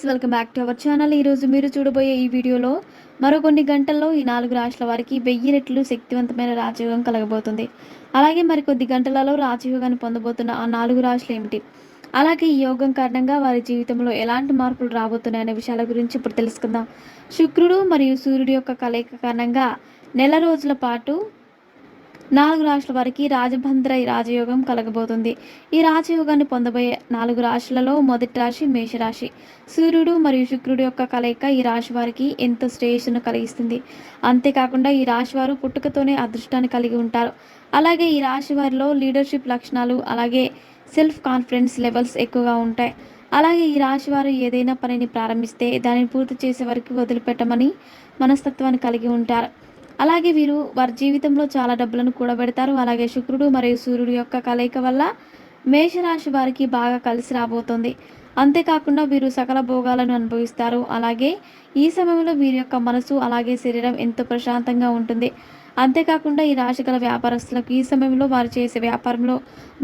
Friends, welcome back to our channel. ఈరోజు మీరు చూడబోయే ఈ వీడియోలో మరో కొన్ని గంటల్లో ఈ 4 రాశుల వారికి 1000 రెట్లు శక్తివంతమైన రాజయోగం కలగబోతుంది. అలాగే మరికొద్ది గంటలలో రాజయోగాన్ని పొందబోతున్న ఆ 4 రాశులు ఏమిటి, అలాగే ఈ యోగం కారణంగా వారి జీవితంలో ఎలాంటి మార్పులు రాబోతున్నాయనే విషయాల గురించి ఇప్పుడు తెలుసుకుందాం. శుక్రుడు మరియు సూర్యుడి యొక్క కలయిక కారణంగా నెల రోజుల పాటు 4 రాశుల వారికి రాజబంద్ర రాజయోగం కలగబోతుంది. ఈ రాజయోగాన్ని పొందబోయే 4 రాశులలో మొదటి రాశి మేషరాశి. సూర్యుడు మరియు శుక్రుడు యొక్క కలయిక ఈ రాశి వారికి ఎంతో శ్రేయస్సును కలిగిస్తుంది. అంతేకాకుండా ఈ రాశి వారు పుట్టుకతోనే అదృష్టాన్ని కలిగి ఉంటారు. అలాగే ఈ రాశి వారిలో లీడర్షిప్ లక్షణాలు, అలాగే సెల్ఫ్ కాన్ఫిడెన్స్ లెవెల్స్ ఎక్కువగా ఉంటాయి. అలాగే ఈ రాశి వారు ఏదైనా పనిని ప్రారంభిస్తే దానిని పూర్తి చేసే వరకు వదిలిపెట్టమని మనస్తత్వాన్ని కలిగి ఉంటారు. అలాగే వీరు వారి జీవితంలో చాలా డబ్బులను కూడబెడతారు. అలాగే శుక్రుడు మరియు సూర్యుడు యొక్క కలయిక వల్ల మేషరాశి వారికి బాగా కలిసి రాబోతుంది. అంతేకాకుండా వీరు సకల భోగాలను అనుభవిస్తారు. అలాగే ఈ సమయంలో వీరి యొక్క మనసు అలాగే శరీరం ఎంతో ప్రశాంతంగా ఉంటుంది. అంతేకాకుండా ఈ రాశి గల వ్యాపారస్తులకు ఈ సమయంలో వారు చేసే వ్యాపారంలో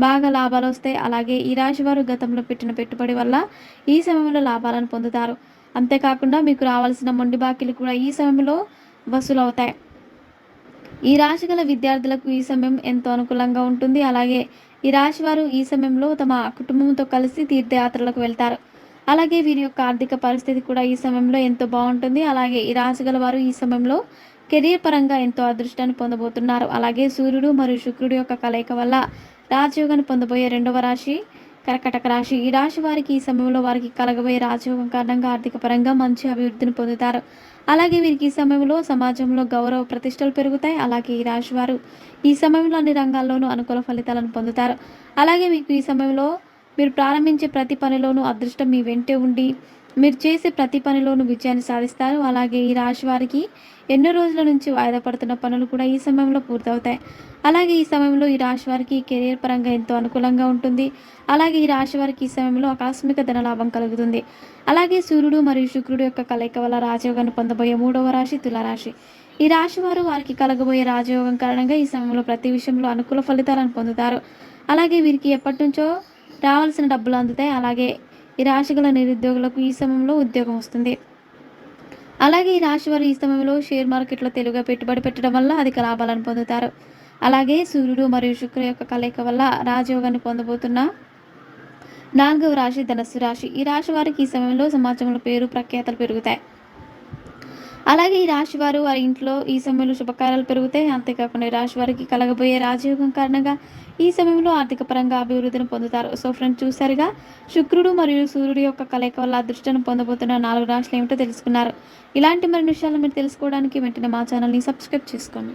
బాగా లాభాలు వస్తాయి. అలాగే ఈ రాశి వారు గతంలో పెట్టిన పెట్టుబడి వల్ల ఈ సమయంలో లాభాలను పొందుతారు. అంతేకాకుండా మీకు రావాల్సిన మొండి బాకీలు కూడా ఈ సమయంలో వసూలవుతాయి. ఈ రాశి గల విద్యార్థులకు ఈ సమయం ఎంతో అనుకూలంగా ఉంటుంది. అలాగే ఈ రాశి వారు ఈ సమయంలో తమ కుటుంబంతో కలిసి తీర్థయాత్రలకు వెళ్తారు. అలాగే వీరి యొక్క ఆర్థిక పరిస్థితి కూడా ఈ సమయంలో ఎంతో బాగుంటుంది. అలాగే ఈ రాశి గల వారు ఈ సమయంలో కెరీర్ పరంగా ఎంతో అదృష్టాన్ని పొందబోతున్నారు. అలాగే సూర్యుడు మరియు శుక్రుడు యొక్క కలయిక వల్ల రాజయోగాన్ని పొందబోయే రెండవ రాశి కర్కటక రాశి. ఈ రాశి వారికి ఈ సమయంలో వారికి కలగబోయే రాజయోగం కారణంగా ఆర్థిక పరంగా మంచి అభివృద్ధిని పొందుతారు. అలాగే వీరికి ఈ సమయంలో సమాజంలో గౌరవ ప్రతిష్టలు పెరుగుతాయి. అలాగే ఈ రాశి వారు ఈ సమయంలో అన్ని రంగాల్లోనూ అనుకూల ఫలితాలను పొందుతారు. అలాగే మీకు ఈ సమయంలో మీరు ప్రారంభించే ప్రతి పనిలోనూ అదృష్టం మీ వెంటే ఉండి మీరు చేసే ప్రతి పనిలోనూ విజయాన్ని సాధిస్తారు. అలాగే ఈ రాశి వారికి ఎన్నో రోజుల నుంచి వాయిదా పడుతున్న పనులు కూడా ఈ సమయంలో పూర్తవుతాయి. అలాగే ఈ సమయంలో ఈ రాశి వారికి కెరీర్ పరంగా ఎంతో అనుకూలంగా ఉంటుంది. అలాగే ఈ రాశి వారికి ఈ సమయంలో ఆకస్మిక ధనలాభం కలుగుతుంది. అలాగే సూర్యుడు మరియు శుక్రుడు యొక్క కలయిక వల్ల రాజయోగాన్ని పొందబోయే మూడవ రాశి తులారాశి. ఈ రాశి వారు వారికి కలగబోయే రాజయోగం కారణంగా ఈ సమయంలో ప్రతి విషయంలో అనుకూల ఫలితాలను పొందుతారు. అలాగే వీరికి ఎప్పటి నుంచో రావాల్సిన డబ్బులు అందుతాయి. అలాగే ఈ రాశి గల నిరుద్యోగులకు ఈ సమయంలో ఉద్యోగం వస్తుంది. అలాగే ఈ రాశి వారు ఈ సమయంలో షేర్ మార్కెట్లో తెలుగుగా పెట్టుబడి పెట్టడం వల్ల అధిక లాభాలను పొందుతారు. అలాగే సూర్యుడు మరియు శుక్రుడు యొక్క కలయిక వల్ల రాజయోగాన్ని పొందబోతున్న 4వ రాశి ధనస్సు రాశి. ఈ రాశి వారికి ఈ సమయంలో సమాజంలో పేరు ప్రఖ్యాతలు పెరుగుతాయి. అలాగే ఈ రాశి వారు వారి ఇంట్లో ఈ సమయంలో శుభకార్యాలు పెరుగుతాయి. అంతేకాకుండా ఈ రాశి వారికి కలగబోయే రాజయోగం కారణంగా ఈ సమయంలో ఆర్థిక పరంగా అభివృద్ధిని పొందుతారు. సో ఫ్రెండ్స్, చూసారుగా శుక్రుడు మరియు సూర్యుడు యొక్క కలయిక వల్ల అదృష్టాన్ని పొందబోతున్న 4 రాశులు ఏమిటో తెలుసుకున్నారు. ఇలాంటి మరిన్ని విషయాలు మీరు తెలుసుకోవడానికి వెంటనే మా ఛానల్ని సబ్స్క్రైబ్ చేసుకోండి.